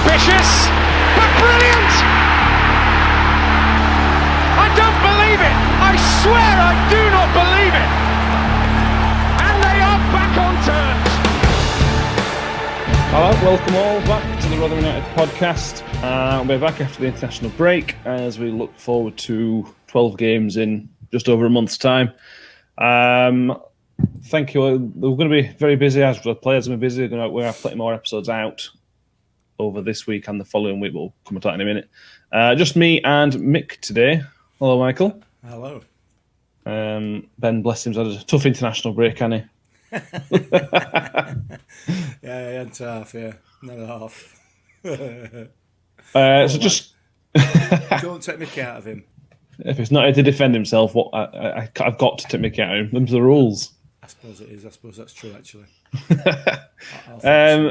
Vicious, but brilliant! I don't believe it! I swear I do not believe it! And they are back on turf! Hello, welcome all back to the Rotherham United podcast. We're back after the international break as we look forward to 12 games in just over a month's time. Thank you. We're going to be very busy as the players are busy. We're going to have plenty more episodes out over this week and the following week. We'll come to that in a minute. Just me and Mick today. Hello, Michael. Hello. Ben, bless him, had a tough international break, hasn't he? Yeah, and half, yeah. Another half. So just... Don't take Mickey out of him. If it's not here to defend himself, I've got to take Mickey out of him. Them's the rules. I suppose it is. I suppose that's true, actually.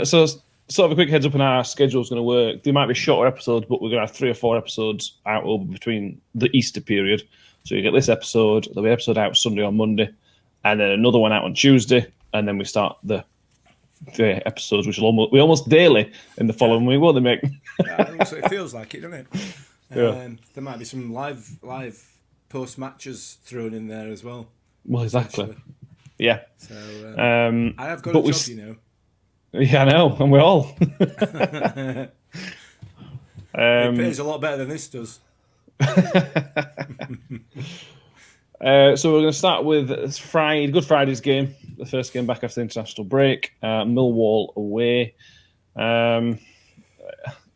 So sort of a quick heads up on how our schedule's going to work. There might be shorter episodes, but we're going to have 3 or 4 episodes out over between the Easter period. So you get this episode, there'll be an episode out Sunday or Monday, and then another one out on Tuesday, and then we start the episodes, which will be almost daily in the following week, won't they, Mick? It feels like it, doesn't it? Yeah. There might be some live post matches thrown in there as well. Well, exactly. Yeah. So I have got a job, you know. Yeah, I know, and we're all. It pays a lot better than this does. So we're going to start with Good Friday's game, the first game back after the international break. Millwall away.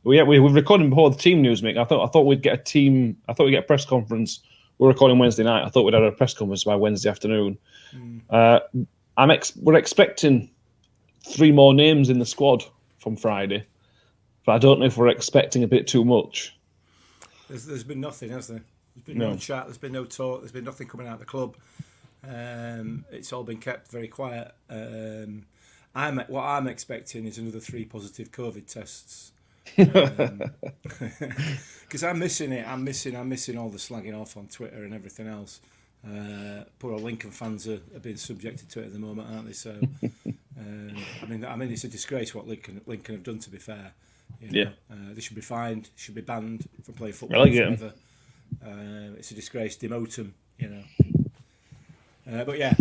We've recorded before the team news, Mick. I thought we'd get a team. I thought we'd get a press conference. We're recording Wednesday night. I thought we'd have a press conference by Wednesday afternoon. We're expecting 3 more names in the squad from Friday, but I don't know if we're expecting a bit too much. There's been nothing, has there? There's been no chat. There's been no talk. There's been nothing coming out of the club. It's all been kept very quiet. What I'm expecting is another 3 positive COVID tests. Because I'm missing it. I'm missing all the slagging off on Twitter and everything else. Poor old Lincoln fans are being subjected to it at the moment, aren't they? So, I mean, it's a disgrace what Lincoln have done. To be fair, you know? They should be fined, should be banned from playing football forever. It's a disgrace. Demote them, you know. But yeah,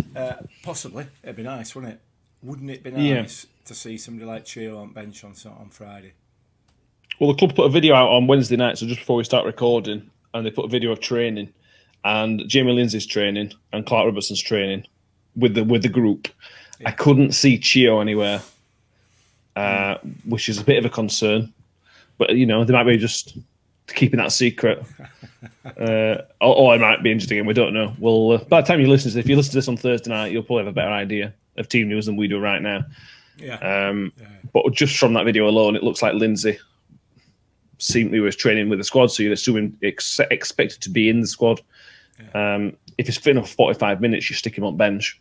possibly it'd be nice, wouldn't it? Wouldn't it be nice to see somebody like Chio on bench on Friday? Well, the club put a video out on Wednesday night, so just before we start recording, and they put a video of training, and Jamie Lindsay's training and Clark Robertson's training with the group. Yeah. I couldn't see Chio anywhere, which is a bit of a concern. But you know, they might be just keeping that secret, or I might be injured again. We don't know. Well, by the time you listen to this on Thursday night, you'll probably have a better idea of team news than we do right now. Yeah. But just from that video alone, it looks like Lindsay seemingly was training with the squad, so you're assuming expected to be in the squad. Yeah. If he's fit enough for 45 minutes, you stick him on bench.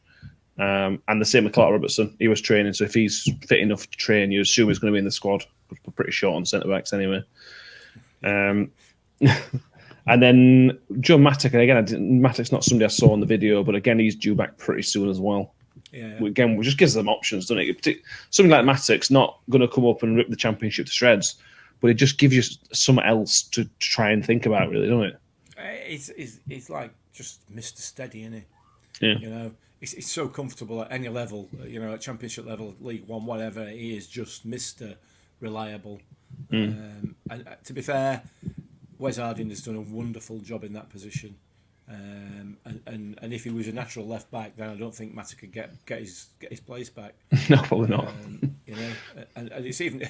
And the same with Clark Robertson. He was training, so if he's fit enough to train, you assume he's going to be in the squad. We're pretty short on centre-backs anyway. And then Joe Mattock, and again, Mattock's not somebody I saw on the video, but again, he's due back pretty soon as well. Yeah. Again, it just gives them options, doesn't it? Something like Mattock's not going to come up and rip the Championship to shreds, but it just gives you something else to try and think about, really, doesn't it? It's like just Mr. Steady, isn't it? Yeah. You know, it's so comfortable at any level, you know, at Championship level, League One, whatever. He is just Mr. Reliable. And to be fair, Wes Harding has done a wonderful job in that position. And if he was a natural left back, then I don't think Mattock could get his place back. No, probably not. You know, and it's even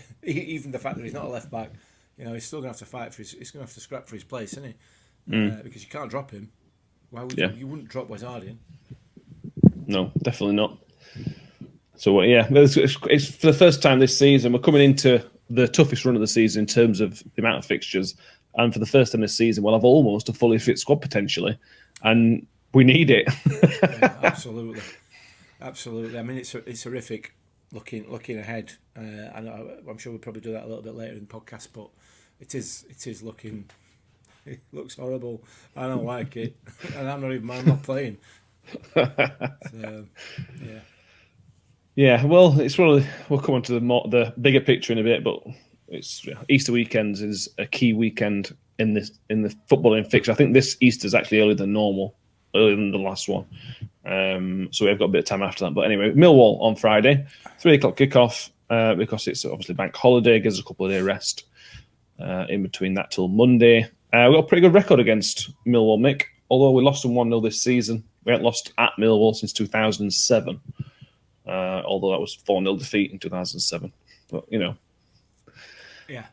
the fact that he's not a left back. You know, he's still going to have to fight for he's going to have to scrap for his place, isn't he? Because you can't drop him. Why would you wouldn't drop Wes Harding? No, definitely not. So it's for the first time this season. We're coming into the toughest run of the season in terms of the amount of fixtures. And for the first time this season, we'll have almost a fully fit squad potentially. And we need it. Yeah, absolutely. I mean, it's horrific looking ahead. And I'm sure we'll probably do that a little bit later in the podcast, but it is looking... It looks horrible. I don't like it. And I'm not playing. So, yeah. Yeah, well, it's one of we'll come on to the bigger picture in a bit, but It's Easter weekends is a key weekend in the footballing fixture. I think this Easter is actually earlier than normal, earlier than the last one. So we've got a bit of time after that. But anyway, Millwall on Friday, 3:00 kickoff, because it's obviously bank holiday, gives us a couple of day rest in between that till Monday. We've got a pretty good record against Millwall, Mick. Although we lost them 1-0 this season, we haven't lost at Millwall since 2007. Although that was 4-0 defeat in 2007. But, Yeah.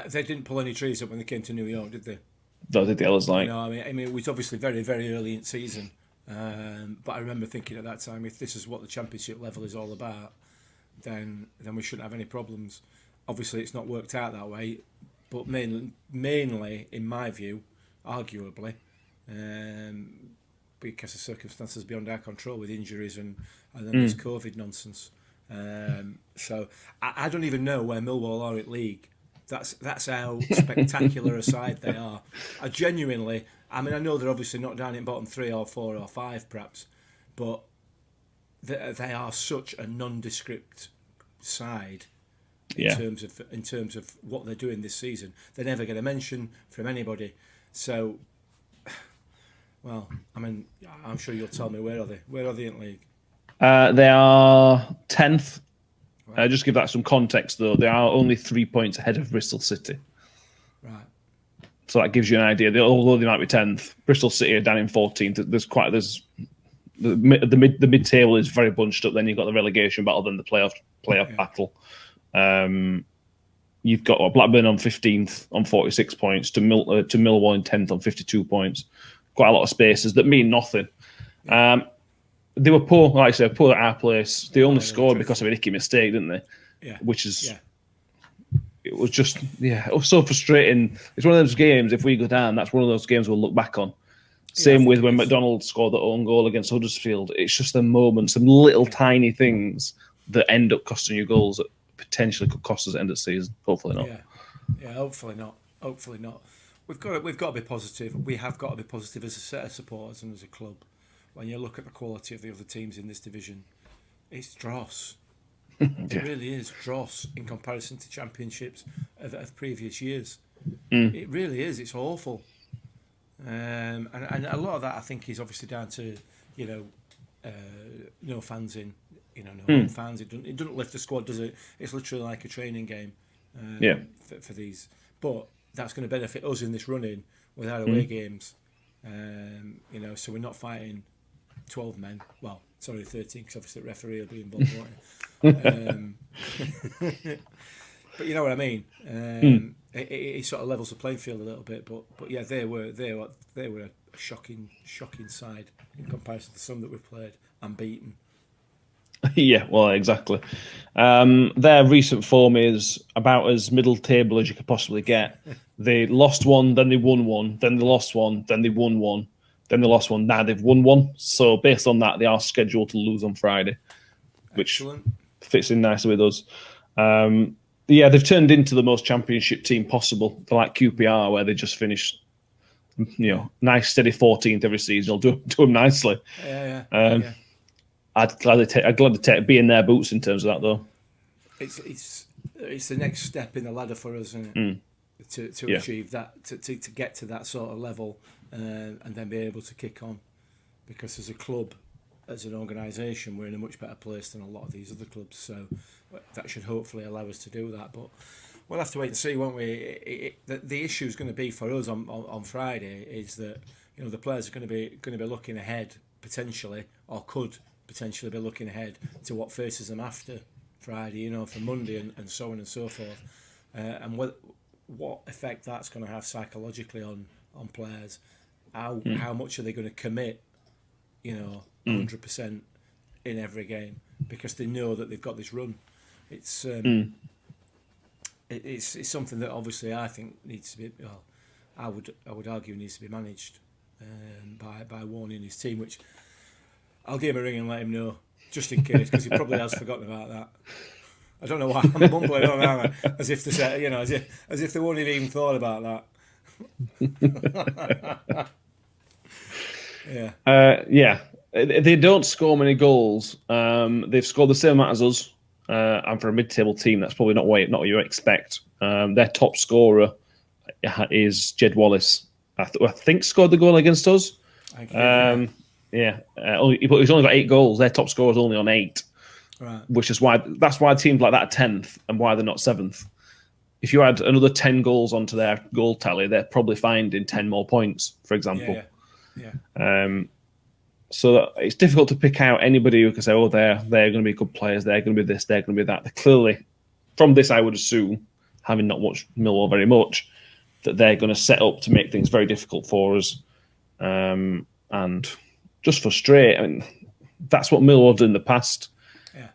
They didn't pull any trees up when they came to New York, did they? No, did the others like? I mean, it was obviously very, very early in the season. But I remember thinking at that time, if this is what the championship level is all about, then we shouldn't have any problems. Obviously, it's not worked out that way, but mainly, in my view, arguably, because of circumstances beyond our control with injuries and then this COVID nonsense. So I don't even know where Millwall are at league. That's how spectacular a side they are. I genuinely, I know they're obviously not down in bottom 3 or 4 or 5 perhaps, but they are such a nondescript side in terms of what they're doing this season. They never get a mention from anybody. So, well, I'm sure you'll tell me, where are they? Where are they in league? They are 10th. Just give that some context, though. They are only 3 points ahead of Bristol City. Right. So that gives you an idea. Although they might be 10th, Bristol City are down in 14th. The mid table is very bunched up. Then you've got the relegation battle, then the playoff battle. You've got Blackburn on 15th on 46 points to Millwall in 10th on 52 points. Quite a lot of spaces that mean nothing. They were poor, like I said, poor at our place. They only scored because of a nicky mistake, didn't they? Yeah. Which is, it was just, it was so frustrating. It's one of those games, if we go down, that's one of those games we'll look back on. Same with when McDonald scored the own goal against Huddersfield. It's just the moments, some little tiny things that end up costing you goals that potentially could cost us at the end of the season. Hopefully not. Yeah, hopefully not. Hopefully not. We've got to be positive. We have got to be positive as a set of supporters and as a club. When you look at the quality of the other teams in this division, it's dross. It really is dross in comparison to championships of previous years. It really is. It's awful. And a lot of that, I think, is obviously down to, no fans in, no home fans. It doesn't lift the squad, does it? It's literally like a training game for these. But that's going to benefit us in this run-in with our away games. So we're not fighting 12 men. Well, sorry, 13, because obviously the referee will be involved, won't he? But you know what I mean. It sort of levels the playing field a little bit. But yeah, they were a shocking side in comparison to some that we've played and beaten. Yeah, well, exactly. Their recent form is about as middle table as you could possibly get. They lost one, then they won one, then they lost one, then they won one, then they lost one. Now they've won one. So based on that, they are scheduled to lose on Friday, which fits in nicely with us. They've turned into the most championship team possible. They're like QPR, where they just finish, nice steady 14th every season. They'll do them nicely. Yeah. I'd gladly be in their boots in terms of that, though. It's the next step in the ladder for us, isn't it? To achieve that, to get to that sort of level, and then be able to kick on. Because as a club, as an organisation, we're in a much better place than a lot of these other clubs. So that should hopefully allow us to do that. But we'll have to wait and see, won't we? The issue is going to be for us on Friday is that the players are going to be looking ahead potentially, or could potentially be looking ahead to what faces them after Friday, for Monday and so on and so forth, and what effect that's going to have psychologically on players. How much are they going to commit, 100% in every game, because they know that they've got this run. It's it's something that obviously I think needs to be. Well, I would argue needs to be managed by warning his team, which I'll give him a ring and let him know, just in case, because he probably has forgotten about that. I don't know why I'm mumbling on now, as if to say, as if they wouldn't have even thought about that. They don't score many goals. They've scored the same amount as us. and for a mid-table team, that's probably not what you expect. Their top scorer is Jed Wallace. I think scored the goal against us. Yeah, he's only got 8 goals. Their top scorer is only on 8, right. Which is why teams like that are 10th and why they're not 7th. If you add another 10 goals onto their goal tally, they're probably finding 10 more points, for example. So that it's difficult to pick out anybody who can say, oh, they're going to be good players, they're going to be this, they're going to be that. They're clearly, from this, I would assume, having not watched Millwall very much, that they're going to set up to make things very difficult for us and just frustrate. I mean, that's what Millwall did in the past. Yeah.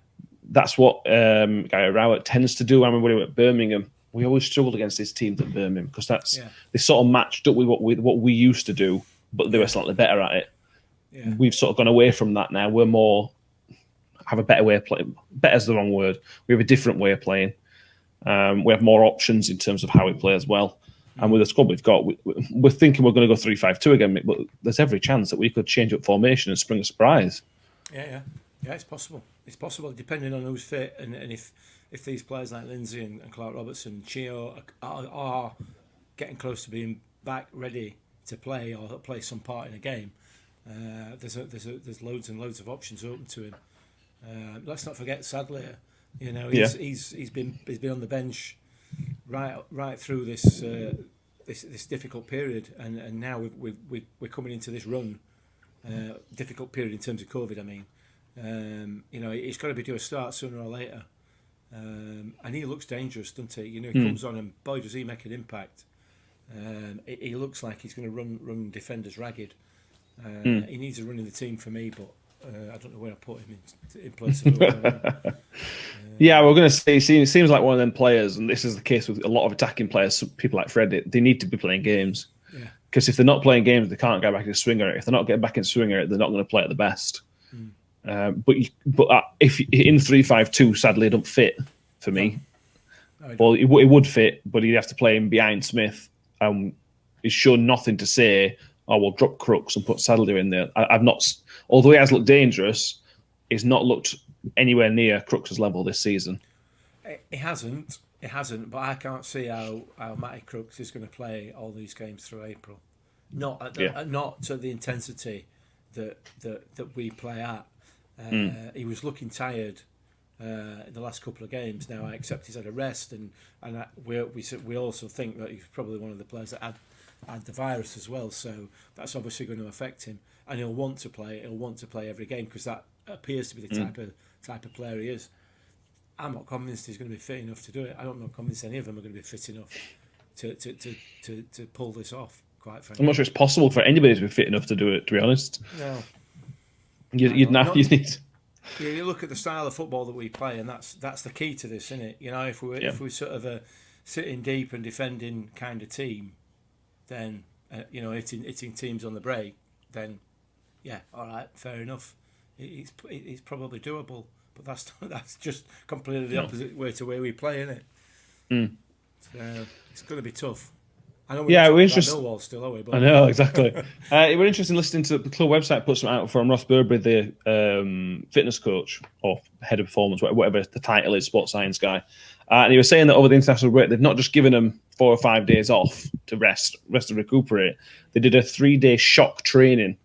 That's what Gary Rowett tends to do. I remember when we were at Birmingham, we always struggled against these teams at Birmingham because they sort of matched up with what we used to do, but they were slightly better at it. Yeah. We've sort of gone away from that now. We're more have a better way of playing. Better's the wrong word. We have a different way of playing. We have more options in terms of how we play as well. And with the squad we've got, we're thinking we're going to go 3-5-2 again, but there's every chance that we could change up formation and spring a surprise. Yeah, it's possible. It's possible, depending on who's fit and if these players like Lindsay and Clark Robertson and Chio are getting close to being back ready to play or play some part in a game. There's loads and loads of options open to him. Let's not forget Sadler. You know, he's been on the bench right through this difficult period, and now we're coming into this run. Difficult period in terms of COVID. I mean, you know, he's got to be due a start sooner or later, and he looks dangerous, doesn't he? You know, he comes on and boy does he make an impact. He looks like he's going to run defenders ragged. He needs to run in the team for me, but I don't know where I put him in place of Yeah, we're going to say he seems like one of them players, and this is the case with a lot of attacking players. People like Fred, they need to be playing games. Because if they're not playing games, they can't get back in swinger. If they're not getting back in swinger, they're not going to play at the best. But if in 3-5-2, sadly, it don't fit for me. No, well, it would fit, but he'd have to play him behind Smith. He's shown nothing to say, oh, we'll drop Crooks and put Sadler in there. I've not, although he has looked dangerous, he's not looked anywhere near Crooks' level this season. It hasn't, but I can't see how Matty Crooks is going to play all these games through April. Not to the intensity that we play at. He was looking tired in the last couple of games. Now I accept he's had a rest, and we also think that he's probably one of the players that had the virus as well. So that's obviously going to affect him, and he'll want to play. He'll want to play every game because that appears to be the type of player he is. I'm not convinced he's going to be fit enough to do it. I'm not convinced any of them are going to be fit enough to pull this off. Quite frankly, I'm not sure it's possible for anybody to be fit enough to do it. To be honest, no. You need. Yeah, you look at the style of football that we play, and that's the key to this, isn't it? You know, if we're sort of a sitting deep and defending kind of team, then you know, hitting teams on the break, then yeah, all right, fair enough. It's probably doable, but that's just completely the opposite way to where we play, isn't it? So it's going to be tough. I know we're interested. Millwall still, are we? But I know exactly. We're interested in listening to the club website. Put some out from Ross Burberry, the fitness coach or head of performance, whatever the title is, sports science guy. And he was saying that over the international break, they've not just given them 4 or 5 days off to rest and recuperate. They did a 3-day shock training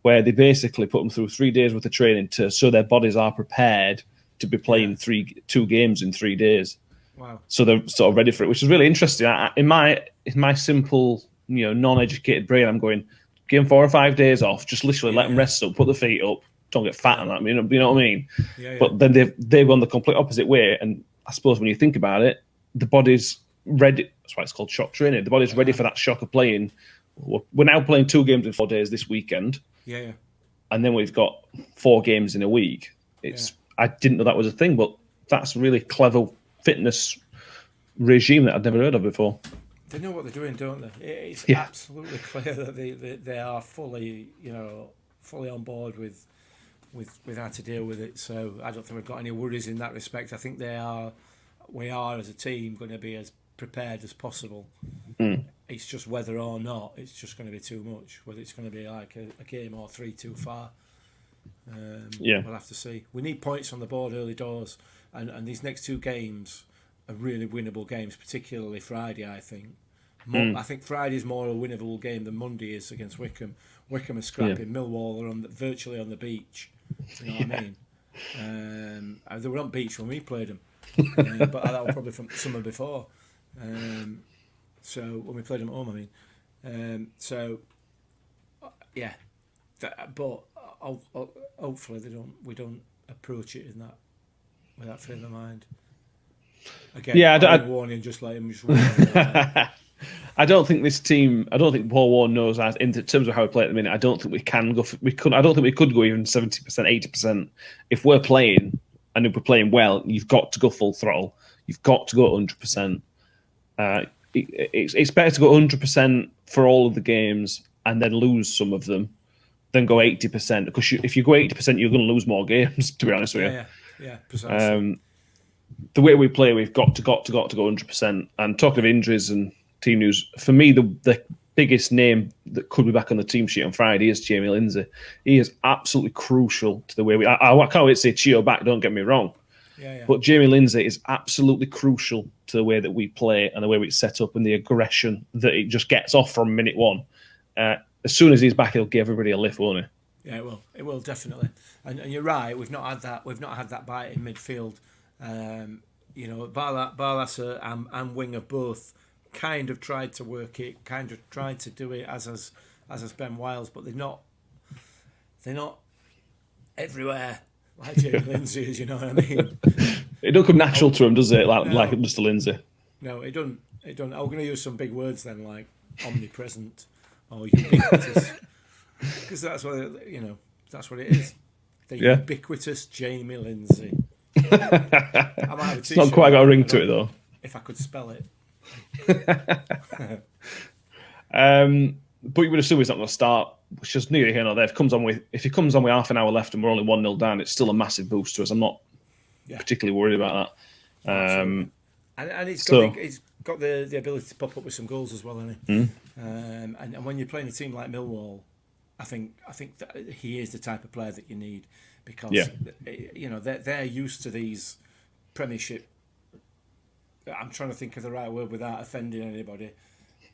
where they basically put them through 3 days worth of training so their bodies are prepared to be playing 2 games in 3 days. Wow! So they're sort of ready for it, which is really interesting. In my simple, non-educated brain, I'm going, give them 4 or 5 days off, just literally let them rest up, put the feet up, don't get fat on that. You know what I mean? Yeah. But then they've gone the complete opposite way, and I suppose when you think about it, the body's ready. That's why it's called shock training. The body's ready for that shock of playing. We're now playing 2 games in 4 days this weekend. Yeah. And then we've got 4 games in a week. I didn't know that was a thing, but that's a really clever fitness regime that I'd never heard of before. They know what they're doing, don't they? It's absolutely clear that they are fully on board with how to deal with it. So I don't think we've got any worries in that respect. I think we are as a team going to be as prepared as possible. It's just whether or not it's just going to be too much, whether it's going to be like a game or 3 too far. We'll have to see. We need points on the board early doors, and these next 2 games are really winnable games, particularly Friday. I think. I think Friday's more a winnable game than Monday is against Wickham. Wickham are scrapping. Millwall are virtually on the beach. You know what I mean? They were on beach when we played them, but that was probably from summer before. So when we played them at home, I mean. But hopefully we don't approach it in that with that frame of mind. Again, warning, just let him just. I don't think this team. I don't think Paul Warne knows that in terms of how we play at the minute. I don't think we can go. I don't think we could go even 70%, 80%. If we're playing and if we're playing well, you've got to go full throttle. You've got to go 100%. It's better to go 100% for all of the games and then lose some of them than go 80%. Because if you go 80%, you're going to lose more games. To be honest with you. Yeah, precisely. The way we play, we've got to go 100%. And talking of injuries and team news, for me, the biggest name that could be back on the team sheet on Friday is Jamie Lindsay. He is absolutely crucial to the way we. I can't wait to say Chio back. Don't get me wrong, but Jamie Lindsay is absolutely crucial to the way that we play and the way we set up and the aggression that it just gets off from minute one. As soon as he's back, he'll give everybody a lift, won't he? Yeah, it will. It will definitely. And you're right. We've not had that bite in midfield. Barlaser and Winger both kind of tried to work it, kind of tried to do it as has Ben Wiles, but they're not everywhere like Jamie Lindsay is. You know what I mean? It don't come natural to him, does it? Like Mr. Lindsay. No, it don't. I'm going to use some big words then, like omnipresent or ubiquitous, because that's what that's what it is. The ubiquitous Jamie Lindsay. I might have it's not quite got a ring to it though. If I could spell it. But you would assume he's not going to start, which is neither here nor there. If he comes on with half an hour left and we're only 1-0 down, it's still a massive boost to us. I'm not particularly worried about that. And he's got the ability to pop up with some goals as well, hasn't he? And when you're playing a team like Millwall, I think that he is the type of player that you need, because they're used to these Premiership. I'm trying to think of the right word without offending anybody.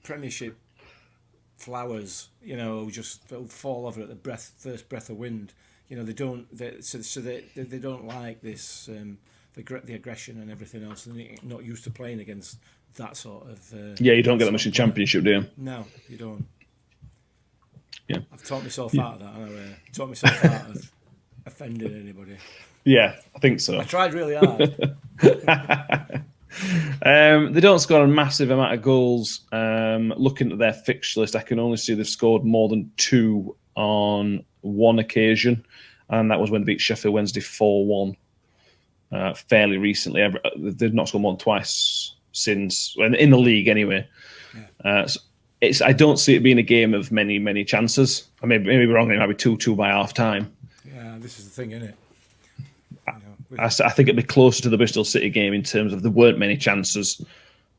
Premiership flowers, just fall over at the first breath of wind. They don't. They don't like this the aggression and everything else. They're not used to playing against that sort of. You don't get that much in Championship, do you? No, you don't. Yeah, I've taught myself out of that. I've taught myself out of offending anybody. Yeah, I think so. I tried really hard. They don't score a massive amount of goals. Looking at their fixture list, I can only see they've scored more than 2 on one occasion, and that was when they beat Sheffield Wednesday 4-1 fairly recently. They've not scored more than twice since, in the league anyway. Yeah. I don't see it being a game of many chances. I may be wrong. It might be 2-2 by half time. Yeah, this is the thing, isn't it? I think it'd be closer to the Bristol City game in terms of there weren't many chances,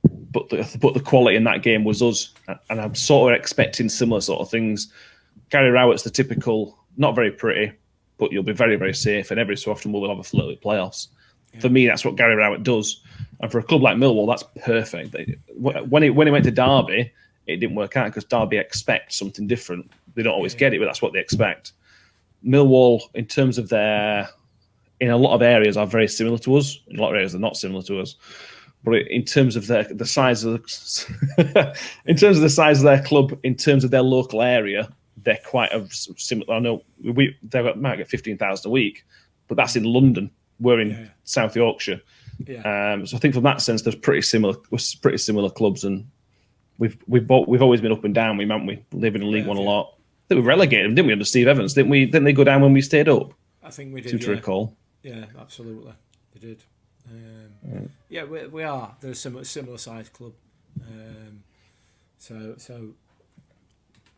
but the quality in that game was us, and I'm sort of expecting similar sort of things. Gary Rowett's the typical, not very pretty, but you'll be very, very safe, and every so often we'll have a flirt with playoffs. Yeah. For me, that's what Gary Rowett does, and for a club like Millwall, that's perfect. When he went to Derby, it didn't work out because Derby expect something different. They don't always get it, but that's what they expect. Millwall, in terms of in a lot of areas, are very similar to us. In a lot of areas, they're not similar to us. But in terms of the size of in terms of the size of their club, in terms of their local area, they're quite similar. I know they might get 15,000 a week, but that's in London. We're in South Yorkshire, so I think from that sense, we're pretty similar clubs, and we've always been up and down. Haven't we? Living in League One a lot. I think we relegated them, didn't we, under Steve Evans? Didn't we? Didn't they go down when we stayed up? I think we did. To recall. Yeah, absolutely, they did. We are. They're a similar sized club.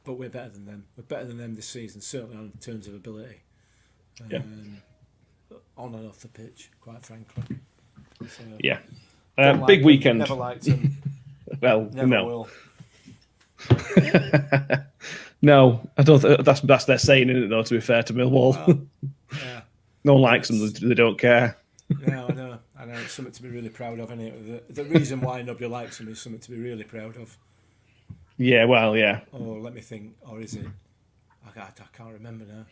But we're better than them. We're better than them this season, certainly in terms of ability. On and off the pitch, quite frankly. So, big weekend. Never liked them. Well, never no. will. No, I don't. That's their saying, isn't it? Though, to be fair to Millwall, Yeah. no one likes them. They don't care. No, I know. I know it's something to be really proud of, isn't it? The reason why nobody likes them is something to be really proud of. Yeah, well, yeah. Or let me think, or is it? I can't remember now.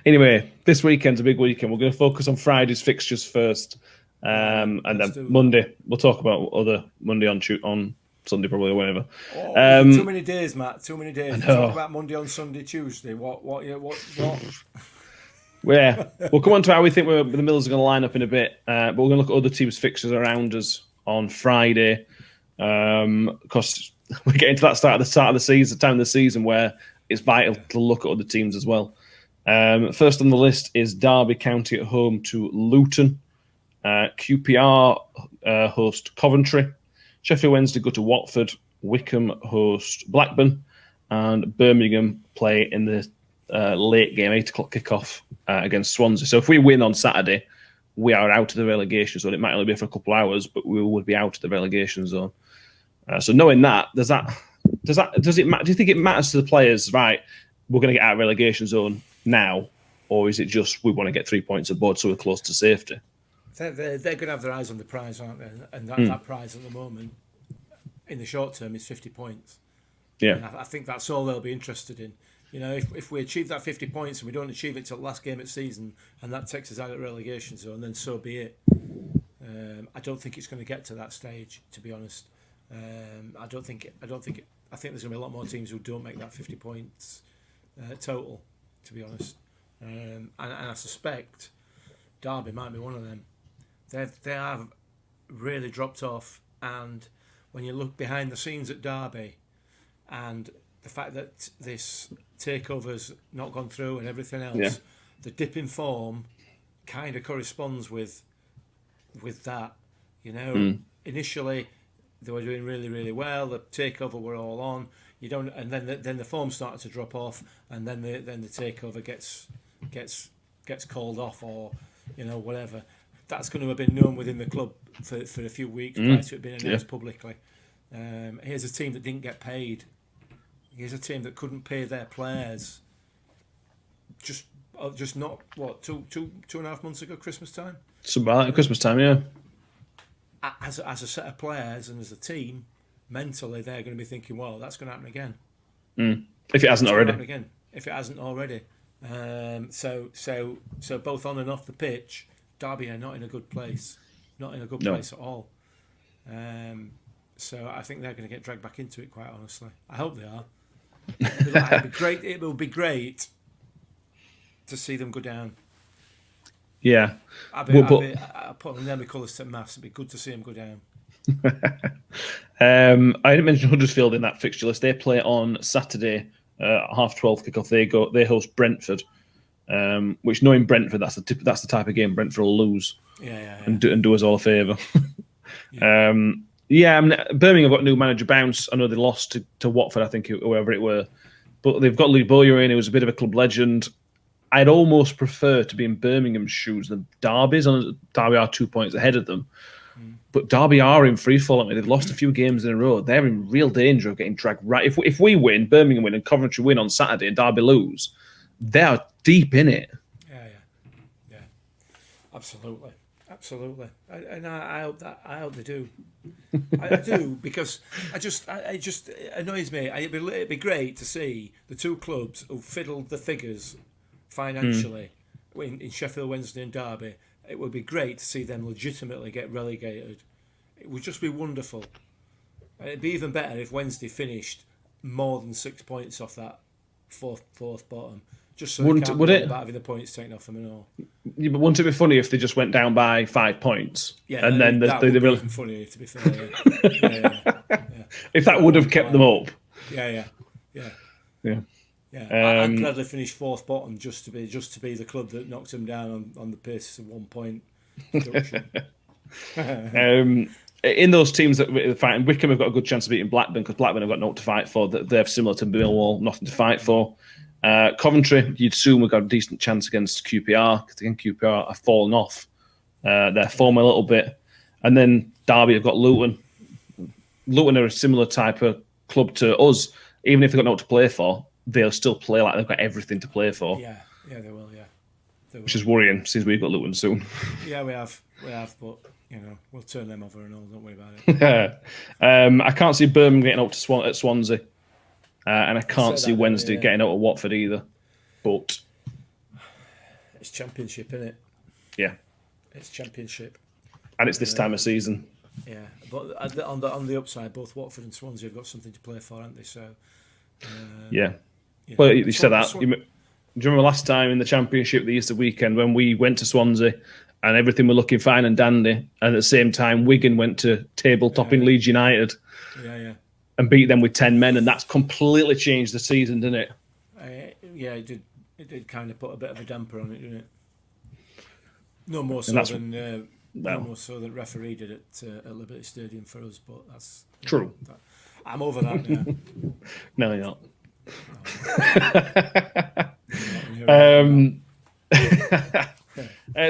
Anyway, this weekend's a big weekend. We're going to focus on Friday's fixtures first, and then Monday we'll talk about other Monday on Sunday probably or whatever. Too many days, Matt. Too many days. Talk about Monday on Sunday, Tuesday. What? Yeah, we'll come on to how we think the Millers are going to line up in a bit, but we're going to look at other teams' fixtures around us on Friday, because we're getting to that start of the season, time of the season where it's vital to look at other teams as well. First on the list is Derby County at home to Luton. QPR host Coventry. Sheffield Wednesday go to Watford. Wickham host Blackburn. And Birmingham play in the late game, 8 o'clock kickoff against Swansea. So if we win on Saturday, we are out of the relegation zone. It might only be for a couple of hours, but we would be out of the relegation zone. So knowing that, does it matter? Do you think it matters to the players? Right, we're going to get out of relegation zone now, or is it just we want to get 3 points aboard so we're close to safety? They're going to have their eyes on the prize, aren't they? And that prize at the moment, in the short term, is 50 points. Yeah, and I think that's all they'll be interested in. If we achieve that 50 points and we don't achieve it till the last game of the season, and that takes us out of the relegation zone, then so be it. I don't think it's going to get to that stage, to be honest. I think there's going to be a lot more teams who don't make that 50 points total, to be honest. And I suspect Derby might be one of them. They have really dropped off, and when you look behind the scenes at Derby, and the fact that this takeover's not gone through and everything else, the dip in form kind of corresponds with that. Initially they were doing really, really well. The takeover were all on. And then the form started to drop off, and then the takeover gets called off, or whatever. That's going to have been known within the club for a few weeks prior to it being announced publicly. Here's a team that didn't get paid. Here's a team that couldn't pay their players. Just not what 2.5 months ago, Christmas time. Something like Christmas time, yeah. As a set of players and as a team, mentally they're going to be thinking, "Well, that's going to happen again." If it hasn't already. So both on and off the pitch, Derby are not in a good place. Not in a good place at all. So I think they're going to get dragged back into it, quite honestly. I hope they are. It will be great to see them go down. Yeah. I'll put on their colours to mass. It'd be good to see them go down. I didn't mention Huddersfield in that fixture list. They play on Saturday, 12:30 kickoff. They host Brentford, which, knowing Brentford, that's the type of game Brentford will lose. And do us all a favour. Birmingham got new manager Bounce. I know they lost to Watford, I think, whoever it were. But they've got Lee Bowyer in, who was a bit of a club legend. I'd almost prefer to be in Birmingham's shoes than Derby's. Derby are 2 points ahead of them. But Derby are in free fall. They've lost a few games in a row. They're in real danger of getting dragged right. If we win, Birmingham win, and Coventry win on Saturday, and Derby lose, they are deep in it. Yeah. Absolutely. And I hope they do. I do, because it just annoys me. It'd be great to see the two clubs who fiddled the figures financially in Sheffield Wednesday and Derby. It would be great to see them legitimately get relegated. It would just be wonderful. And it'd be even better if Wednesday finished more than 6 points off that fourth bottom. Just so they can't worry about having the points taken off them and all. Yeah, but wouldn't it be funny if they just went down by 5 points? Yeah, and then that would be even funnier, to be fair. Yeah. If that would have kept them up. Yeah. I'd gladly finish fourth bottom just to be the club that knocks them down on the basis of 1 point reduction. In those teams that are fighting, Wickham have got a good chance of beating Blackburn, because Blackburn have got nothing to fight for. They're similar to Millwall, nothing to fight for. Coventry, you'd assume we've got a decent chance against QPR, because again, QPR have fallen off their form a little bit. And then Derby have got Luton. Luton are a similar type of club to us. Even if they've got nothing to play for, they'll still play like they've got everything to play for. Yeah, they will, yeah. which is worrying since we've got Luton soon. Yeah, we have, but we'll turn them over and all. Don't worry about it. I can't see Birmingham getting up to at Swansea, and I can't see Wednesday getting out of Watford either. But it's Championship, isn't it? Yeah, it's Championship, and it's this time of season. Yeah, but on the upside, both Watford and Swansea have got something to play for, haven't they? So yeah. Well, you said that. Do you remember last time in the Championship, the Easter weekend, when we went to Swansea and everything were looking fine and dandy, and at the same time Wigan went to table-topping Leeds United and beat them with 10 men, and that's completely changed the season, didn't it? Yeah, it did. It did kind of put a bit of a damper on it, didn't it? No more so than referee did at Liberty Stadium for us, but that's true. I'm over that now. No, you're not.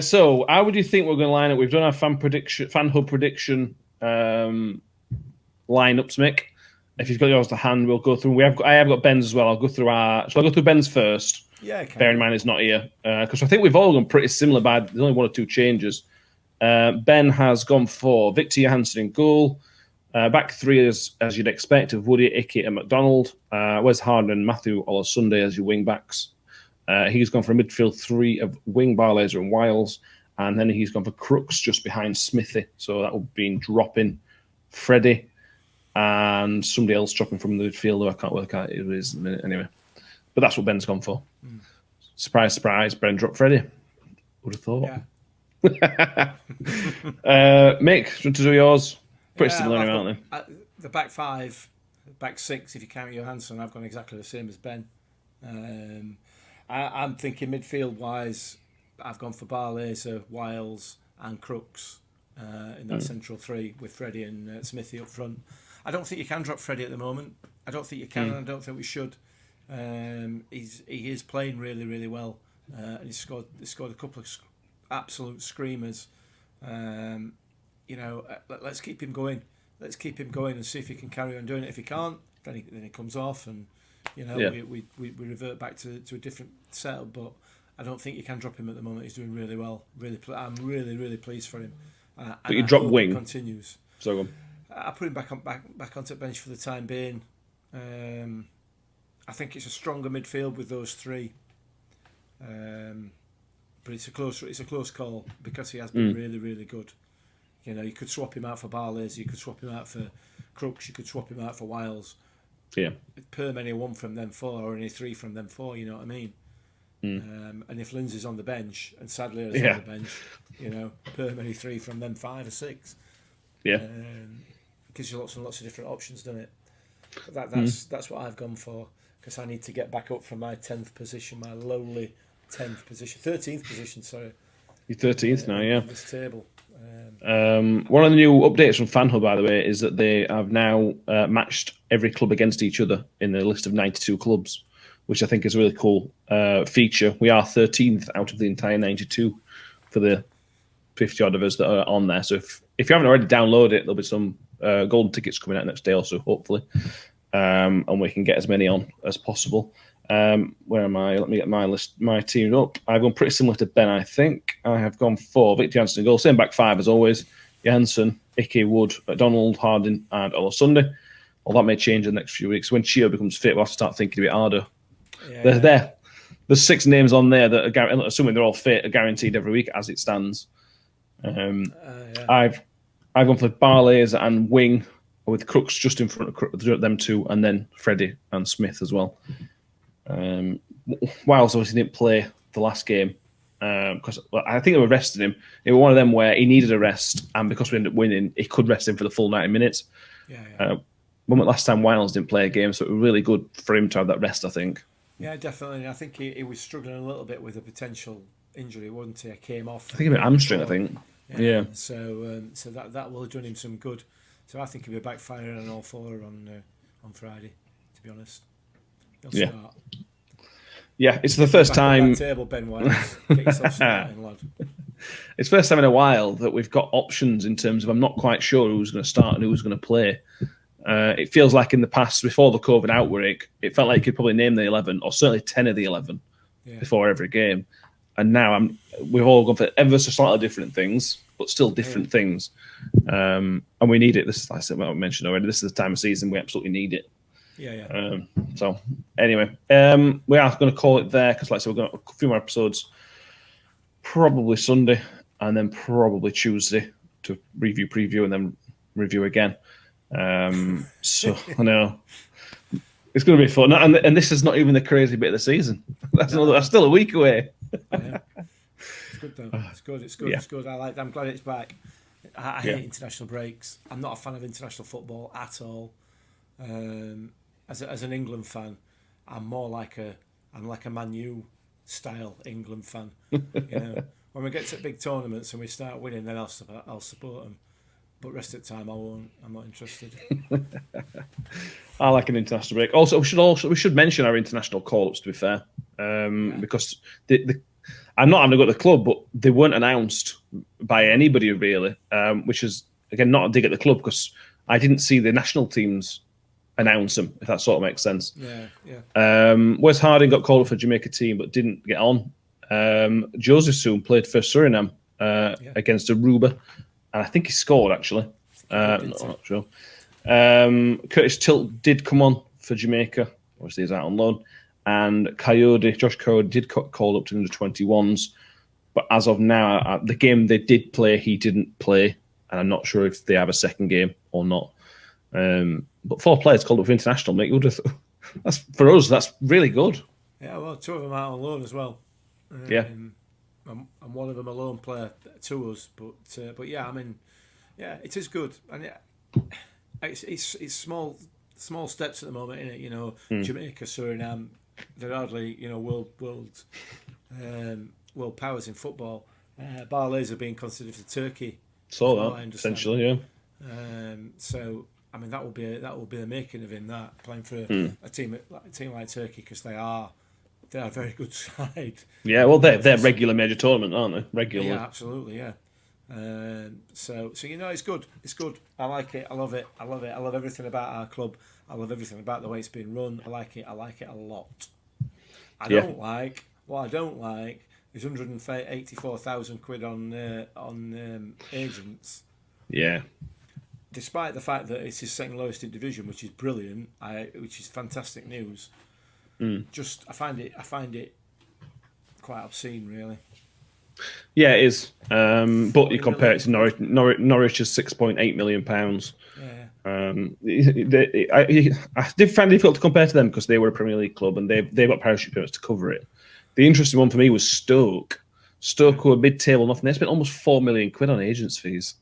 So, how would you think we're going to line up? We've done our fan hub prediction lineups, Mick. If you've got yours to hand, we'll go through. I have got Ben's as well. I'll go through shall I go through Ben's first? Yeah. Bearing in mind he's not here, because I think we've all gone pretty similar. There's only one or two changes. Ben has gone for Victor Johansson in goal. Back three, as you'd expect, of Woody, Icky and McDonald. Wes Harden and Matthew Olasunde as your wing backs. He's gone for a midfield three of Wing, Barlaser and Wiles. And then he's gone for Crooks just behind Smithy. So that would be dropping Freddie and somebody else dropping from the midfield, who I can't work out who it is in a minute anyway. But that's what Ben's gone for. Surprise, surprise, Ben dropped Freddie. Would have thought. Yeah. Mick, do you want to do yours? Pretty similar, aren't they? The back five, back six, if you count Johansson, I've gone exactly the same as Ben. I'm thinking midfield-wise, I've gone for Barlaser, Wiles and Crooks in that central three with Freddie and Smithy up front. I don't think you can drop Freddie at the moment. I don't think you can, and I don't think we should. He is playing really, really well. And he's scored a couple of absolute screamers. Let's keep him going. Let's keep him going and see if he can carry on doing it. If he can't, then he comes off, and we revert back to a different setup. But I don't think you can drop him at the moment. He's doing really well. I'm really, really pleased for him. But you drop Wing. Continues. So I put him back onto the bench for the time being. I think it's a stronger midfield with those three. But it's a close call because he has been really, really good. You could swap him out for Barlaser, you could swap him out for Crooks, you could swap him out for Wiles. Yeah. Perm any one from them four or any three from them four, you know what I mean? And if Lindsay's on the bench and Sadler's on the bench, perm any three from them 5 or 6. Yeah. Gives you lots and lots of different options, doesn't it? But that's what I've gone for, because I need to get back up from my 10th position, my lowly 13th position, sorry. You're 13th now, yeah. On this table. One of the new updates from FanHub, by the way, is that they have now matched every club against each other in the list of 92 clubs, which I think is a really cool feature. We are 13th out of the entire 92 for the 50-odd of us that are on there. So if you haven't already downloaded it, there'll be some golden tickets coming out next day also, hopefully. And we can get as many on as possible. Where am I? Let me get my list, my team up. I've gone pretty similar to Ben, I think. I have gone for Victor Johansson in goal. Same back five as always. Johansson, Icky, Wood, McDonald, Harding, and Olasunde. Well, that may change in the next few weeks. When Chio becomes fit, we'll have to start thinking a bit harder. Yeah. There's 6 names on there that are, assuming they're all fit, are guaranteed every week as it stands. I've gone for Barlaser and Wing with Crooks just in front of them two, and then Freddie and Smith as well. Wiles obviously didn't play the last game because I think they were resting him. It was one of them where he needed a rest, and because we ended up winning, he could rest him for the full 90 minutes. When last time Wiles didn't play a game, so it was really good for him to have that rest, I think. Yeah, definitely. I think he was struggling a little bit with a potential injury, wasn't he? Came off. I think a bit hamstring, I think. Yeah. So that will have done him some good. So I think he'll be back firing on all 4 on Friday, to be honest. He'll start. Yeah, it's the first time. Table, Ben Wiles. Get yourself starting, lad. It's the first time in a while that we've got options in terms of I'm not quite sure who's going to start and who's going to play. It feels like in the past, before the COVID outbreak, it felt like you could probably name the 11, or certainly 10 of the 11 before every game. and now we've all gone for ever so slightly different things, but still different things. And we need it. This is, like I said, what I mentioned already. This is the time of season we absolutely need it. Yeah. So anyway, we are going to call it there because, like I said, we've got a few more episodes, probably Sunday and then probably Tuesday to preview, and then review again. So I know it's going to be fun, and this is not even the crazy bit of the season. That's still a week away. It's good though. It's good. Yeah. It's good. I'm glad it's back. I hate international breaks. I'm not a fan of international football at all. As an England fan, I'm like a Man U style England fan. When we get to big tournaments and we start winning, then I'll support them. But rest of the time, I won't. I'm not interested. I like an international break. Also, we should mention our international call-ups. To be fair, because I'm not having to go to the club, but they weren't announced by anybody really, which is again not a dig at the club because I didn't see the national teams announce them. If that sort of makes sense. Yeah. Wes Harding got called up for Jamaica team, but didn't get on. Joseph Soon played for Suriname against Aruba. And I think he scored, actually. I'm not sure. Curtis Tilt did come on for Jamaica. Obviously, he's out on loan. And Josh Coyote did call up to under 21s. But as of now, the game they did play, he didn't play. And I'm not sure if they have a second game or not. But 4 players called up for international, mate. That's, for us, that's really good. Yeah, well, 2 of them out on loan as well. And one of them a lone player to us, but yeah, I mean, yeah, it is good, and it's small steps at the moment, isn't it? Jamaica, Suriname, they're hardly world powers in football. Barlays are being considered for Turkey. So that essentially, yeah. So I mean, that will be the making of him, that playing for a team like Turkey, because they're a very good side. Yeah, well, they're regular major tournament, aren't they? Regular. Yeah, absolutely, yeah. So it's good. It's good. I like it. I love it. I love everything about our club. I love everything about the way it's been run. I like it a lot. What I don't like is 184,000 quid on agents. Yeah. Despite the fact that it's his second lowest in division, which is brilliant, which is fantastic news. Just I find it quite obscene, really. Yeah, it is. But you compare it to Norwich. Norwich is £6.8 million. Yeah. I did find it difficult to compare to them because they were a Premier League club and they've got parachute payments to cover it. The interesting one for me was Stoke. Stoke were mid-table enough, and they spent almost £4 million on agents' fees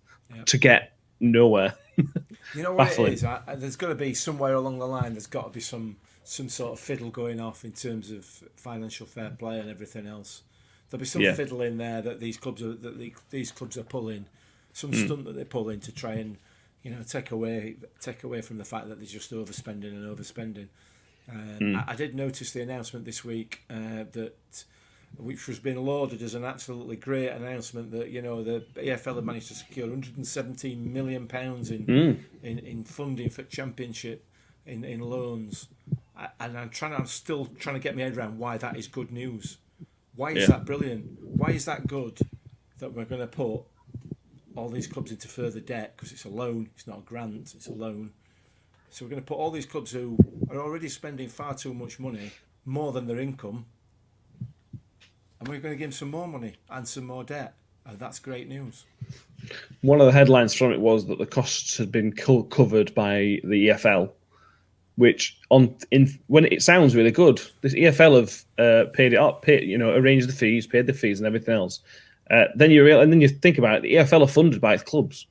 to get nowhere. You know what it is? There's got to be somewhere along the line. There's got to be some sort of fiddle going off in terms of financial fair play and everything else. There'll be some fiddle in there that these clubs are pulling, some stunt that they're pulling to try and take away from the fact that they're just overspending. I did notice the announcement this week which was being lauded as an absolutely great announcement, that the EFL had managed to secure £117 million in funding for Championship in loans. And I'm still trying to get my head around why that is good news. Why is that brilliant? Why is that good that we're going to put all these clubs into further debt, because it's a loan, it's not a grant, it's a loan. So we're going to put all these clubs who are already spending far too much money, more than their income, and we're going to give them some more money and some more debt. And that's great news. One of the headlines from it was that the costs had been covered by the EFL, which when it sounds really good. This EFL have paid it up, arranged the fees, paid the fees, and everything else. Then you think about it. The EFL are funded by its clubs.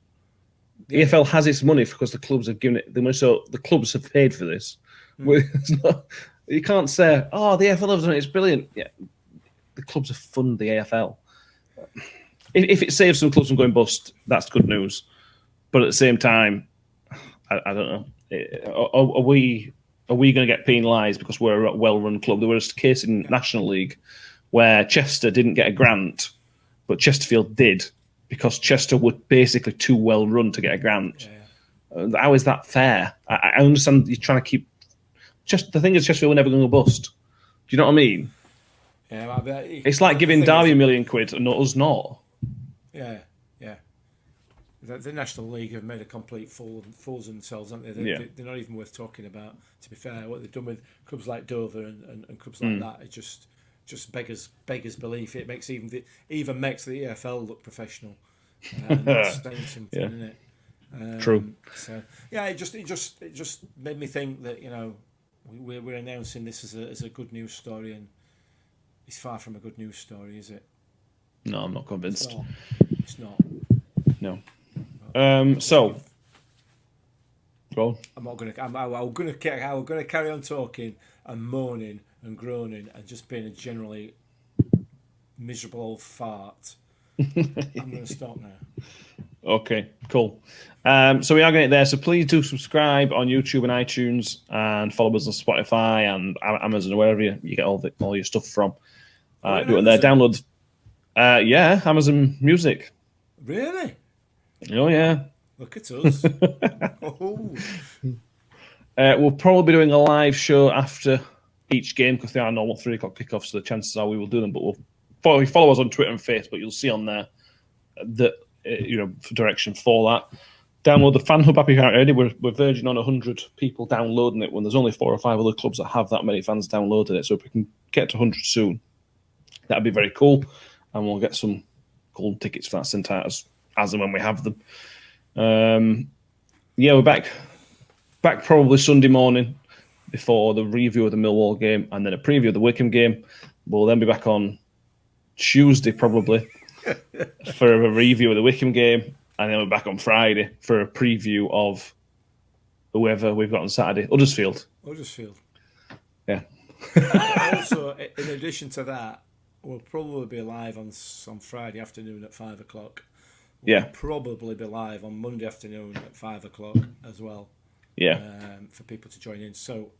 The EFL has its money because the clubs have given it the money, so the clubs have paid for this. You can't say, "Oh, the EFL have done it; it's brilliant." Yeah, the clubs have funded the EFL. If it saves some clubs from going bust, that's good news. But at the same time, I don't know. Are we going to get penalised because we're a well-run club? There was a case in National League where Chester didn't get a grant, but Chesterfield did, because Chester were basically too well-run to get a grant. How is that fair? I understand you're trying to keep... The thing is, Chesterfield were never going to bust. Do you know what I mean? Yeah, it's like giving Derby £1 million and not us not. Yeah. The National League have made a complete fools of themselves, haven't they? They're not even worth talking about. To be fair, what they've done with clubs like Dover and clubs like that, it just beggars belief. It makes even makes the EFL look professional. That's saying something, isn't it? True. So yeah, it just made me think that we're announcing this as a good news story, and it's far from a good news story, is it? No, I'm not convinced. It's not. No. So, go on. I'm going to carry on talking and moaning and groaning and just being a generally miserable old fart. I'm going to stop now. Okay, cool. So we are getting there. So please do subscribe on YouTube and iTunes, and follow us on Spotify and Amazon or wherever you get all your stuff from. Do it there. Download. Amazon Music. Really? Oh yeah. Look at us. Oh. We'll probably be doing a live show after each game because they are normal 3 o'clock kickoffs. So the chances are we will do them. But follow us on Twitter and Facebook. You'll see on there that direction for that. Download the Fan Hub app if you haven't already. We're verging on 100 people downloading it when there's only 4 or 5 other clubs that have that many fans downloading it. So if we can get to 100 soon, that'd be very cool, and we'll get some golden tickets for that sent out as and when we have them. We're back probably Sunday morning before the review of the Millwall game and then a preview of the Wickham game. We'll then be back on Tuesday probably for a review of the Wickham game, and then we're back on Friday for a preview of whoever we've got on Saturday. Huddersfield. Yeah. Also, in addition to that, we'll probably be live on Friday afternoon at 5 o'clock. We'll probably be live on Monday afternoon at 5 o'clock as well. Yeah. For people to join in. So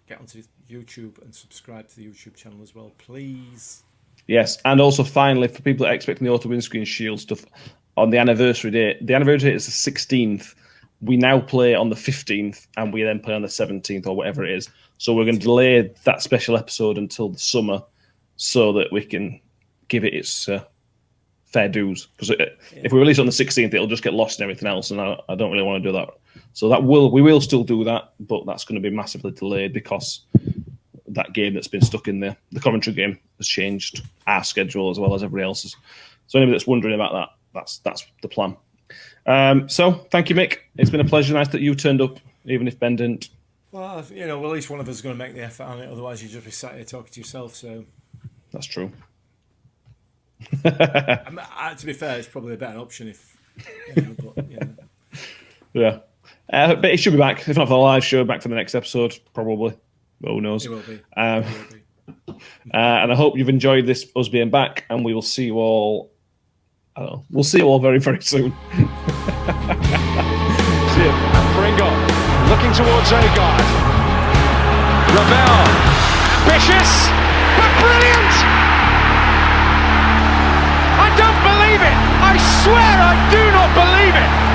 get onto YouTube and subscribe to the YouTube channel as well, please. Yes, and also finally, for people that are expecting the auto windscreen shield stuff on the anniversary date is the 16th. We now play on the 15th, and we then play on the 17th or whatever it is. So we're going to delay that special episode until the summer so that we can give it its fair dues. Because if we release it on the 16th, it'll just get lost in everything else, and I don't really want to do that. So we will still do that, but that's going to be massively delayed because that game that's been stuck in there, the commentary game, has changed our schedule as well as everybody else's. So anybody that's wondering about that, that's the plan. So thank you, Mick. It's been a pleasure. Nice that you turned up, even if Ben didn't. Well, at least one of us is going to make the effort on it. Otherwise, you'd just be sat here talking to yourself. So that's true. To be fair, it's probably a better option if. Yeah. But it should be back. If not for the live show, back for the next episode, probably. Who knows? It will be. And I hope you've enjoyed us being back, and we will see you all. I don't know. We'll see you all very, very soon. See you. Pringle looking towards Agard. Ravel, ambitious, but brilliant! I don't believe it! I swear I do not believe it!